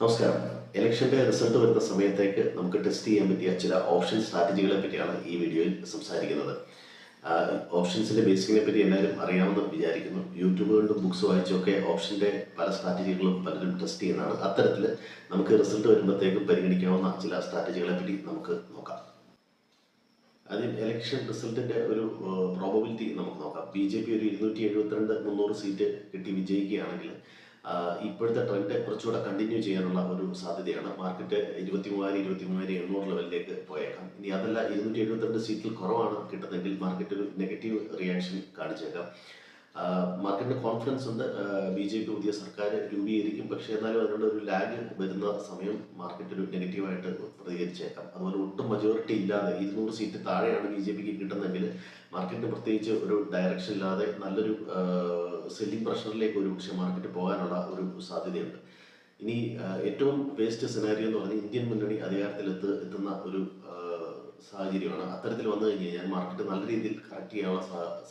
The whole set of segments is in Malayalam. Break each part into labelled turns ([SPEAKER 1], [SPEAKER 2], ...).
[SPEAKER 1] നമസ്കാരം. ഇലക്ഷന്റെ റിസൾട്ട് വരുന്ന സമയത്തേക്ക് നമുക്ക് ടെസ്റ്റ് ചെയ്യാൻ പറ്റിയ ചില ഓപ്ഷൻ സ്ട്രാറ്റജികളെ പറ്റിയാണ് ഈ വീഡിയോയിൽ സംസാരിക്കുന്നത്. ഓപ്ഷൻസിന്റെ ബേസിക്കിനെ പറ്റി എല്ലാവരും അറിയാമെന്ന് വിചാരിക്കുന്നു. യൂട്യൂബ് കണ്ടും ബുക്സ് വായിച്ചൊക്കെ ഓപ്ഷന്റെ പല സ്ട്രാറ്റജികളും പലരും ടെസ്റ്റ് ചെയ്യുന്നതാണ്. അത്തരത്തിൽ നമുക്ക് റിസൾട്ട് വരുമ്പോഴത്തേക്കും പരിഗണിക്കാവുന്ന ചില സ്ട്രാറ്റജികളെ പറ്റി നമുക്ക് നോക്കാം. ആദ്യം ഇലക്ഷൻ റിസൾട്ടിന്റെ ഒരു പ്രോബബിലിറ്റി നമുക്ക് നോക്കാം. BJP ഒരു 272-300 സീറ്റ് കിട്ടി വിജയിക്കുകയാണെങ്കിൽ ഇപ്പോഴത്തെ ട്രെൻഡ് കുറച്ചുകൂടെ കണ്ടിന്യൂ ചെയ്യാനുള്ള ഒരു സാധ്യതയാണ്. മാർക്കറ്റ് 23,000-23,700 ലെവലിലേക്ക് പോയേക്കാം. ഇനി അതല്ല 272 സീറ്റിൽ കുറവാണ് കിട്ടുന്നതെങ്കിൽ മാർക്കറ്റ് ഒരു നെഗറ്റീവ് റിയാക്ഷൻ കാണിച്ചേക്കാം. മാർക്കറ്റിന് കോൺഫിഡൻസ് ഉണ്ട്, BJP പുതിയ സർക്കാർ രൂപീകരിക്കും. പക്ഷേ എന്നാലും അതിനുള്ള ഒരു ലാഗ് വരുന്ന സമയം മാർക്കറ്റ് ഒരു നെഗറ്റീവായിട്ട് പ്രതികരിച്ചേക്കാം. അതുപോലെ ഒട്ടും മജോറിറ്റി ഇല്ലാതെ 200 സീറ്റ് താഴെയാണ് BJPക്ക് കിട്ടുന്നതെങ്കിൽ മാർക്കറ്റിന് പ്രത്യേകിച്ച് ഒരു ഡയറക്ഷൻ ഇല്ലാതെ നല്ലൊരു സെല്ലിംഗ് പ്രഷറിലേക്ക് ഒരു പക്ഷേ മാർക്കറ്റ് പോകാനുള്ള ഒരു സാധ്യതയുണ്ട്. ഇനി ഏറ്റവും വേസ്റ്റ് സിനാരിയോ എന്ന് പറഞ്ഞാൽ ഇന്ത്യൻ മുന്നണി അധികാരത്തിൽ എത്തുന്ന ഒരു സാഹചര്യമാണ്. അത്തരത്തിൽ വന്നു കഴിഞ്ഞാൽ മാർക്കറ്റ് നല്ല രീതിയിൽ കറക്റ്റ് ചെയ്യാനുള്ള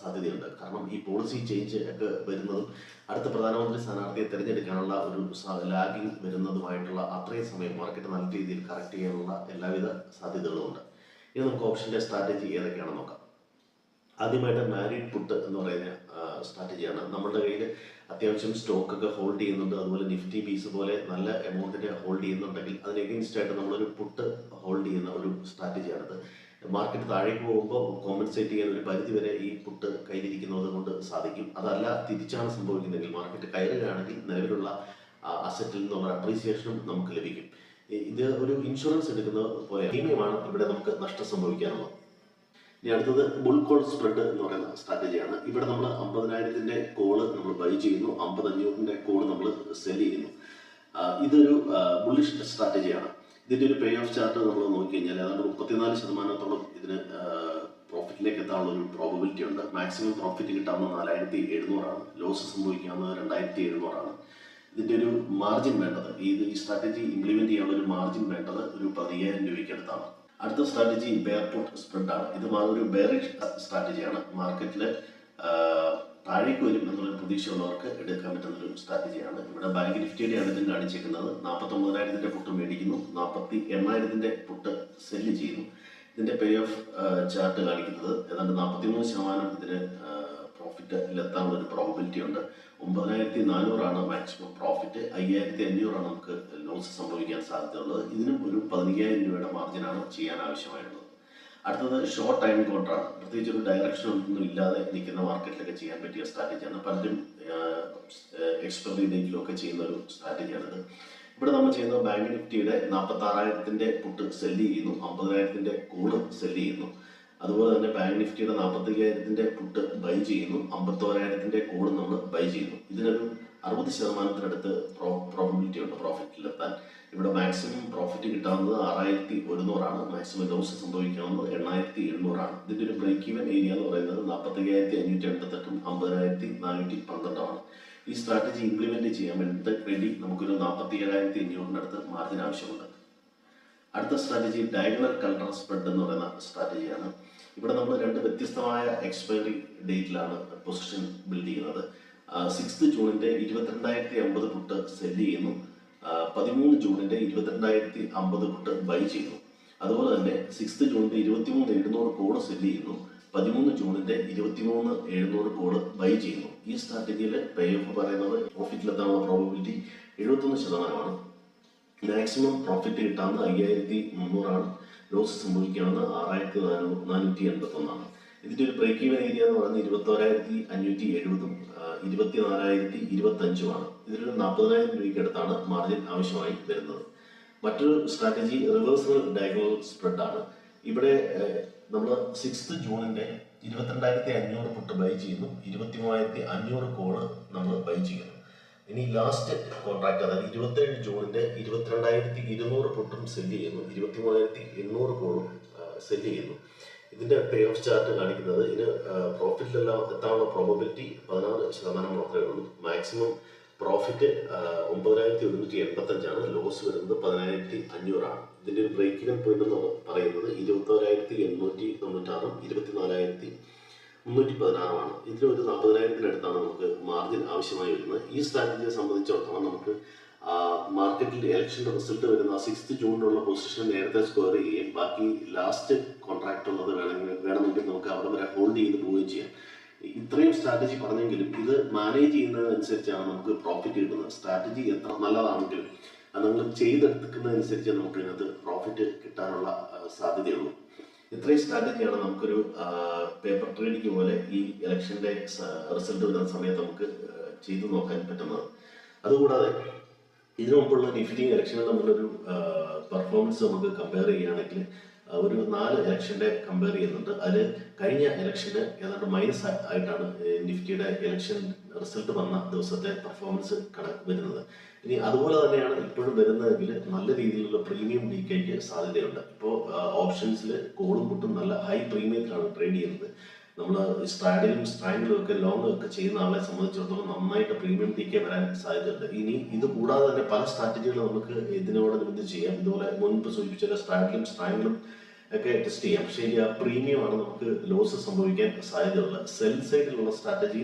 [SPEAKER 1] സാധ്യതയുണ്ട്. കാരണം ഈ പോളിസി ചേഞ്ച് ഒക്കെ വരുന്നതും അടുത്ത പ്രധാനമന്ത്രി സ്ഥാനാർത്ഥിയെ തിരഞ്ഞെടുക്കാനുള്ള ഒരു ലാഗിങ് വരുന്നതുമായിട്ടുള്ള അത്രയും സമയം മാർക്കറ്റ് നല്ല രീതിയിൽ കറക്റ്റ് ചെയ്യാനുള്ള എല്ലാവിധ സാധ്യതകളുമുണ്ട്. ഇനി നമുക്ക് ഓപ്ഷൻ്റെ സ്ട്രാറ്റജി ഏതൊക്കെയാണെന്ന് നോക്കാം. ആദ്യമായിട്ട് മാരീഡ് പുട്ട് എന്ന് പറയുന്ന സ്ട്രാറ്റജിയാണ്. നമ്മുടെ കയ്യിൽ അത്യാവശ്യം സ്റ്റോക്കൊക്കെ ഹോൾഡ് ചെയ്യുന്നുണ്ട്, അതുപോലെ നിഫ്റ്റി പീസ് പോലെ നല്ല എമൗണ്ടിനെ ഹോൾഡ് ചെയ്യുന്നുണ്ടെങ്കിൽ അതിന് എഗെയിൻസ്റ്റ് ആയിട്ട് നമ്മളൊരു പുട്ട് ഹോൾഡ് ചെയ്യുന്ന ഒരു സ്ട്രാറ്റജിയാണിത്. മാർക്കറ്റ് താഴേക്ക് പോകുമ്പോൾ കോമ്പൻസേറ്റ് ചെയ്യാൻ ഒരു പരിധി വരെ ഈ പുട്ട് കയ്യിലിരിക്കുന്നത് കൊണ്ട് സാധിക്കും. അതല്ല തിരിച്ചാണ് സംഭവിക്കുന്നതെങ്കിൽ മാർക്കറ്റ് കയറുകയാണെങ്കിൽ നിലവിലുള്ള അസറ്റിൽ നിന്നുള്ള അപ്രീസിയേഷനും നമുക്ക് ലഭിക്കും. ഇത് ഒരു ഇൻഷുറൻസ് എടുക്കുന്ന പോലെ പ്രീമിയമാണ് ഇവിടെ നമുക്ക് നഷ്ടം സംഭവിക്കാനുള്ളത്. ഇനി അടുത്തത് ബുൾ കോൾ സ്പ്രെഡ് എന്ന് പറയുന്ന സ്ട്രാറ്റജിയാണ്. ഇവിടെ നമ്മൾ 50,000-ന്റെ കോള് നമ്മൾ ബൈ ചെയ്യുന്നു, 50,500-ന്റെ കോള് നമ്മൾ സെൽ ചെയ്യുന്നു. ഇതൊരു ബുള്ളിഷ് സ്ട്രാറ്റജിയാണ്. ഇതിൻ്റെ ഒരു പേ ഓഫ് ചാർട്ട് നമ്മൾ നോക്കിക്കഴിഞ്ഞാൽ ഏതാണ്ട് 34% ഇതിന് പ്രോഫിറ്റിലേക്ക് എത്താനുള്ള ഒരു പ്രോബബിലിറ്റി ഉണ്ട്. മാക്സിമം പ്രോഫിറ്റ് കിട്ടാവുന്ന 4,700 ലോസ് സംഭവിക്കാവുന്നത് 2,700. ഇതിൻ്റെ ഒരു മാർജിൻ വേണ്ടത് ഈ സ്ട്രാറ്റജി ഇംപ്ലിമെന്റ് ചെയ്യാനുള്ള ഒരു മാർജിൻ വേണ്ടത് ഒരു 15,000 രൂപയ്ക്ക് അടുത്താണ്. അടുത്ത സ്ട്രാറ്റജി ബെയർ പുട്ട് സ്പ്രെഡാണ്. ഇത് ഒരു ബെയറിഷ് സ്ട്രാറ്റജിയാണ്. മാർക്കറ്റിൽ താഴേക്ക് വരും എന്നുള്ളൊരു പ്രതീക്ഷയുള്ളവർക്ക് എടുക്കാൻ പറ്റുന്ന ഒരു സ്ട്രാറ്റജിയാണ്. ഇവിടെ ബാങ്ക് നിഫ്റ്റിയുടെ അടുത്തും കാണിച്ചേക്കുന്നത് 49,000-ന്റെ പുട്ട് മേടിക്കുന്നു, 48,000-ന്റെ പുട്ട് സെല്ല് ചെയ്യുന്നു. ഇതിന്റെ പേ ഓഫ് ചാർട്ട് കാണിക്കുന്നത് ഏതാണ്ട് 43% ഇതിന് പ്രോഫിറ്റിലെത്താനുള്ള ഒരു പ്രോബബിലിറ്റി ഉണ്ട്. 9,400 മാക്സിമം പ്രോഫിറ്റ്, 5,500 നമുക്ക് ലോസ് സംഭവിക്കാൻ സാധ്യതയുള്ളത്. ഇതിനും ഒരു 15,000 രൂപയുടെ മാർജിനാണ് ചെയ്യാൻ ആവശ്യമായിട്ടുള്ളത്. അടുത്തത് ഷോർട്ട് ടൈം കോൺട്രാണ്. പ്രത്യേകിച്ച് ഒരു ഡയറക്ഷൻ ഒന്നും ഇല്ലാതെ നിൽക്കുന്ന മാർക്കറ്റിലൊക്കെ ചെയ്യാൻ പറ്റിയ സ്ട്രാറ്റജിയാണ്. പലരും എക്സ്പയറി ഡേറ്റിലൊക്കെ ചെയ്യുന്ന ഒരു സ്ട്രാറ്റജിയാണിത്. ഇവിടെ നമ്മൾ ചെയ്യുന്നത് ബാങ്ക് നിഫ്റ്റിയുടെ 46,000-ന്റെ പുട്ട് സെല്ല് ചെയ്യുന്നു, 50,000-ന്റെ കോള് സെല്ല് ചെയ്യുന്നു. അതുപോലെ തന്നെ ബാങ്ക് നിഫ്റ്റിയുടെ 45,000-ന്റെ പുട്ട് ബൈ ചെയ്യുന്നു, 51,000-ന്റെ കോള് നമ്മൾ ബൈ ചെയ്യുന്നു. ഇതിനൊരു 60%-ത്തിനടുത്ത് പ്രോബബിലിറ്റി ഉണ്ട് പ്രോഫിറ്റിലെത്താൻ. ഇവിടെ മാക്സിമം പ്രോഫിറ്റ് കിട്ടാവുന്നത് 6,100, മാക്സിമം ലോസ് സംഭവിക്കാവുന്നത് 8,700. ഇതിന്റെ ഒരു ബ്രേക്ക് ഈവൻ ഏരിയ എന്ന് പറയുന്നത് 45,588-ഉം 50,412-ആണ്. ഈ സ്ട്രാറ്റജി ഇംപ്ലിമെന്റ് ചെയ്യാൻ വേണ്ടി നമുക്കൊരു 47,500-ന്റെ അടുത്ത് മാർജിൻ ആവശ്യമുണ്ട്. അടുത്ത സ്ട്രാറ്റജി ഡയഗണൽ കൾട്ടർ സ്പ്രെഡ് എന്ന് പറയുന്ന സ്ട്രാറ്റജിയാണ്. ഇവിടെ നമ്മൾ രണ്ട് വ്യത്യസ്തമായ എക്സ്പയറി ഡേറ്റിലാണ് പൊസിഷൻ ബിൽഡ് ചെയ്യുന്നത്. 6 ജൂണിന്റെ 22,050 പുട്ട് സെല്ല് ചെയ്യുന്നു, 13 ജൂണിന്റെ 22,050 പുട്ട് ബൈ ചെയ്യുന്നു. അതുപോലെ തന്നെ 6 ജൂണിന്റെ 23,700 കോള് സെല്ല് ചെയ്യുന്നു, 13 ജൂണിന്റെ 23,700 കോള് ബൈ ചെയ്യുന്നു. ഈ സ്ട്രാറ്റജിയിൽ പേ ഓഫ് പറയുന്നത് പ്രോഫിറ്റിലെത്താനുള്ള പ്രോബബിലിറ്റി 71%. മാക്സിമം പ്രോഫിറ്റ് കിട്ടാവുന്ന 5,300, ലോസ് സംഭവിക്കാവുന്ന 6,481. ഇതിന്റെ ഒരു ബ്രേക്ക് ഈവൻ ഏരിയ എന്ന് പറയുന്നത് 21,570-ഉം 24,025-ഉമാണ്. ഇതിലൊരു 40,000 രൂപയ്ക്ക് അടുത്താണ് മാർജിൻ ആവശ്യമായി വരുന്നത്. മറ്റൊരു സ്ട്രാറ്റജി റിവേഴ്സൽ ഡയഗണൽ സ്പ്രെഡാണ്. ഇവിടെ നമ്മൾ 6 ജൂണിന്റെ 22,500 പുട്ട് ബൈ ചെയ്യുന്നു, 23,500 കോള് നമ്മൾ ബൈ ചെയ്യുന്നു. ഇനി ലാസ്റ്റ് കോൺട്രാക്ട് അതായത് 27 ജൂണിന്റെ 22,200 പുട്ടും സെല്ല് ചെയ്യുന്നു, 23,800 കോളും സെല്ല് ചെയ്യുന്നു. ഇതിന്റെ പേ ഓഫ് ചാർട്ട് കാണിക്കുന്നത് ഇതിന് പ്രോഫിറ്റിലെല്ലാം എത്താനുള്ള പ്രോബബിലിറ്റി 16% മാത്രമേ ഉള്ളൂ. മാക്സിമം പ്രോഫിറ്റ് 9,185-ആണ്, ലോസ് വരുന്നത് 10,500-ആണ്. ഇതിന്റെ ഒരു ബ്രേക്ക് ഈവൻ പോയിന്റ് എന്ന് പറയുന്നത് 21,896-ഉം 24,316-ആണ്. ഇതിൽ ഒരു 40,000-ത്തിനടുത്താണ് നമുക്ക് മാർജിൻ ആവശ്യമായി വരുന്നത്. ഈ സ്ട്രാറ്റജിയെ സംബന്ധിച്ചിടത്തോളം നമുക്ക് മാർക്കറ്റിൽ ഇലക്ഷൻ്റെ റിസൾട്ട് വരുന്ന 6th ജൂണിനുള്ള പൊസിഷൻ നേരത്തെ സ്ക്വയർ ചെയ്യുകയും ബാക്കി ലാസ്റ്റ് കോൺട്രാക്റ്റ് ഉള്ളത് വേണമെങ്കിൽ നമുക്ക് അവിടെ വരെ ഹോൾഡ് ചെയ്ത് പോവുകയും ചെയ്യാം. ഇത്രയും സ്ട്രാറ്റജി പറഞ്ഞെങ്കിലും ഇത് മാനേജ് ചെയ്യുന്നതനുസരിച്ചാണ് നമുക്ക് പ്രോഫിറ്റ് കിട്ടുന്നത്. സ്ട്രാറ്റജി എത്ര നല്ലതാണെങ്കിലും അത് നിങ്ങൾ ചെയ്തെടുക്കുന്നതനുസരിച്ച് നമുക്ക് ഇതിനകത്ത് പ്രോഫിറ്റ് കിട്ടാനുള്ള സാധ്യതയുള്ളൂ. ഇത്രയും സ്ട്രാറ്റജിയാണ് നമുക്കൊരു പേപ്പർ ട്രേഡിംഗ് പോലെ ഈ ഇലക്ഷൻ്റെ റിസൾട്ട് വരുന്ന സമയത്ത് നമുക്ക് ചെയ്തു നോക്കാൻ പറ്റുന്നത്. അതുകൂടാതെ ഇതിനു മുമ്പുള്ള നിഫ്റ്റി ഇലക്ഷനും തമ്മിലൊരു പെർഫോമൻസ് നമുക്ക് കമ്പയർ ചെയ്യുകയാണെങ്കിൽ ഒരു 4 ഇലക്ഷൻ്റെ കമ്പയർ ചെയ്യുന്നുണ്ട്. അതിൽ കഴിഞ്ഞ ഇലക്ഷന് ഏതാണ്ട് മൈനസ് ആയിട്ടാണ് നിഫ്റ്റിയുടെ ഇലക്ഷൻ റിസൾട്ട് വന്ന ദിവസത്തെ പെർഫോമൻസ് കണക്ക് വരുന്നത്. ഇനി അതുപോലെ തന്നെയാണ് ഇപ്പോഴും വരുന്നതെങ്കിൽ നല്ല രീതിയിലുള്ള പ്രീമിയം ഡീക്കേക്ക് സാധ്യതയുണ്ട്. ഇപ്പോൾ ഓപ്ഷൻസിൽ കോളും പുട്ടും നല്ല ഹൈ പ്രീമിയത്തിലാണ് ട്രേഡ് ചെയ്യുന്നത്. നമ്മൾ സ്ട്രാഡിലും സ്ട്രാങ്കിലും ഒക്കെ ലോങ് ഒക്കെ ചെയ്യുന്ന ആളെ സംബന്ധിച്ചിടത്തോളം നന്നായിട്ട് പ്രീമിയം ഡീക്കെ വരാൻ സാധ്യതയുണ്ട്. ഇനി ഇത് കൂടാതെ തന്നെ പല സ്ട്രാറ്റജികൾ നമുക്ക് ഇതിനോടനുബന്ധിച്ച് ചെയ്യാം. ഇതുപോലെ മുൻപ് സൂചിപ്പിച്ച സ്ട്രാഡിലും സ്ട്രാങ്കിലും ഒക്കെ ടെസ്റ്റ് ചെയ്യാം. പക്ഷേ ഈ പ്രീമിയമാണ് നമുക്ക് ലോസ് സംഭവിക്കാൻ സാധ്യതയുള്ളത്. സെൽ സൈഡിലുള്ള സ്ട്രാറ്റജി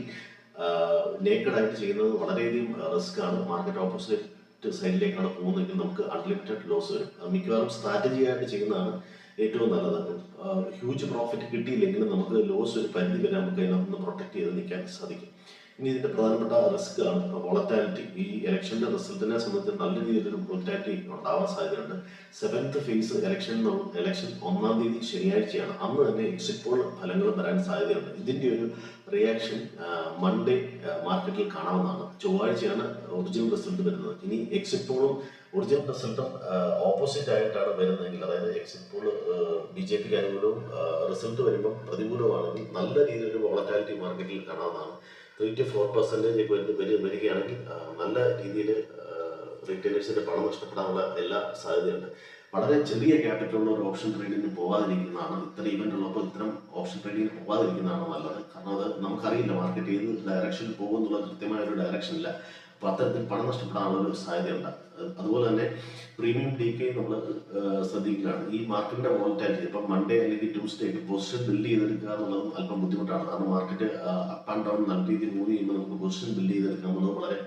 [SPEAKER 1] നേക്കഡായിട്ട് ചെയ്യുന്നത് വളരെയധികം റിസ്ക് ആണ്. മാർക്കറ്റ് ഓപ്പോസിറ്റ് സൈഡിലേക്കാണ് പോകുന്നതെങ്കിൽ നമുക്ക് അൺലിമിറ്റഡ് ലോസ് വരും. മിക്കവാറും സ്ട്രാറ്റജി ആയിട്ട് ചെയ്യുന്നതാണ് ഏറ്റവും നല്ലത്. ഹ്യൂജ് പ്രോഫിറ്റ് കിട്ടിയില്ലെങ്കിലും നമുക്ക് ലോസ് ഒരു പരിധി വരെ നമുക്ക് അതിനകത്ത് പ്രൊട്ടക്ട് ചെയ്ത് നിൽക്കാൻ സാധിക്കും. ഇനി ഇതിൻ്റെ പ്രധാനപ്പെട്ട റിസ്ക് ആണ് വോളറ്റാലിറ്റി. ഈ ഇലക്ഷൻ്റെ റിസൾട്ടിനെ സംബന്ധിച്ച് നല്ല രീതിയിലൊരു വോളറ്റാലിറ്റി ഉണ്ടാവാൻ സാധ്യതയുണ്ട്. 7th ഫേസ് ഇലക്ഷൻ 1-ാം തീയതി ശനിയാഴ്ചയാണ്. അന്ന് തന്നെ എക്സിറ്റ് പോൾ ഫലങ്ങൾ വരാൻ സാധ്യതയുണ്ട്. ഇതിൻ്റെ ഒരു റിയാക്ഷൻ മൺഡേ മാർക്കറ്റിൽ കാണാവുന്നതാണ്. ചൊവ്വാഴ്ചയാണ് ഒറിജിനൽ റിസൾട്ട് വരുന്നത്. ഇനി എക്സിറ്റ് പോളും ഒറിജിനൽ റിസൾട്ടും ഓപ്പോസിറ്റ് ആയിട്ടാണ് വരുന്നതെങ്കിൽ, അതായത് എക്സിറ്റ് പോൾ BJPക്ക് അനുകൂലവും റിസൾട്ട് വരുമ്പം പ്രതികൂലമാണെങ്കിൽ നല്ല രീതിയിലൊരു വോളറ്റാലിറ്റി മാർക്കറ്റിൽ കാണാവുന്നതാണ്. 3 to 4% വരികയാണെങ്കിൽ നല്ല രീതിയിൽ റീറ്റെയിലേഴ്സിൻ്റെ പണം നഷ്ടപ്പെടാനുള്ള എല്ലാ സാധ്യതയുണ്ട്. വളരെ ചെറിയ ക്യാപിറ്റലുള്ള ഒരു ഓപ്ഷൻ ട്രേഡിങ്ങിന് പോകാതിരിക്കുന്നതാണ്, ഇത്തരം ഇവൻ്റ് ഉള്ളപ്പോൾ ഇത്തരം ഓപ്ഷൻ ട്രേഡിങ്ങിന് പോകാതിരിക്കുന്നതാണ് നല്ലത്. കാരണം അത് നമുക്കറിയില്ല മാർക്കറ്റ് ഏത് ഡയറക്ഷനിൽ പോകുമെന്നുള്ള കൃത്യമായ ഒരു ഡയറക്ഷൻ ഇല്ല. അപ്പോൾ അത്തരത്തിൽ പണം നഷ്ടപ്പെടാനുള്ള ഒരു സാധ്യതയുണ്ട്. അതുപോലെ തന്നെ പ്രീമിയം ഡീക്കെ നമ്മൾ ശ്രദ്ധിക്കുകയാണ്. ഈ മാർക്കറ്റിൻ്റെ വോളറ്റാലിറ്റി ഇപ്പം മൺഡേ അല്ലെങ്കിൽ ട്യൂസ്ഡേക്ക് പൊസിഷൻ ബിൽഡ് ചെയ്തെടുക്കുക എന്നുള്ളതും അല്പം ബുദ്ധിമുട്ടാണ്. കാരണം മാർക്കറ്റ് അപ്പ് ആൻഡ് ഡൗൺ നല്ല രീതിയിൽ മൂവ് ചെയ്യുമ്പോൾ നമുക്ക് പൊസിഷൻ ബിൽഡ് ചെയ്തെടുക്കുക എന്നുള്ളത് വളരെ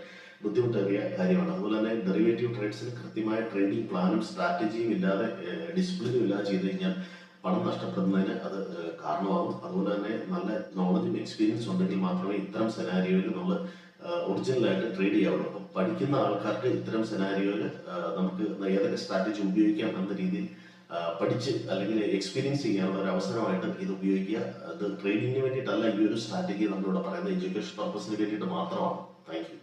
[SPEAKER 1] ബുദ്ധിമുട്ടേറിയ കാര്യമാണ്. അതുപോലെ തന്നെ ഡെറിവേറ്റീവ് ട്രേഡ്സിന് കൃത്യമായ ട്രേഡിംഗ് പ്ലാനും സ്ട്രാറ്റജിയും ഇല്ലാതെ ഡിസിപ്ലിനും ഇല്ലാതെ ചെയ്ത് കഴിഞ്ഞാൽ പണം നഷ്ടപ്പെടുന്നതിന് അത് കാരണമാകും. അതുപോലെ തന്നെ നല്ല നോളജും എക്സ്പീരിയൻസ് ഉണ്ടെങ്കിൽ മാത്രമേ ഇത്തരം സെനാരിയോയിൽ നമ്മൾ ഒറിജിനലായിട്ട് ട്രേഡ് ചെയ്യാവുള്ളൂ. അപ്പം പഠിക്കുന്ന ആൾക്കാർക്ക് ഇത്തരം സെനാരിയോയിൽ നമുക്ക് ഏതൊക്കെ സ്ട്രാറ്റജി ഉപയോഗിക്കാം എന്ന രീതിയിൽ പഠിച്ച് അല്ലെങ്കിൽ എക്സ്പീരിയൻസ് ചെയ്യാനുള്ള ഒരു അവസരമായിട്ട് ഇത് ഉപയോഗിക്കുക. അത് ട്രേഡിങ്ങിന് വേണ്ടിയിട്ടല്ല ഈ ഒരു സ്ട്രാറ്റജി നമ്മളിവിടെ പറയുന്നത്, എഡ്യൂക്കേഷൻ പർപ്പസിന് വേണ്ടിയിട്ട് മാത്രമാണ്. Thank you.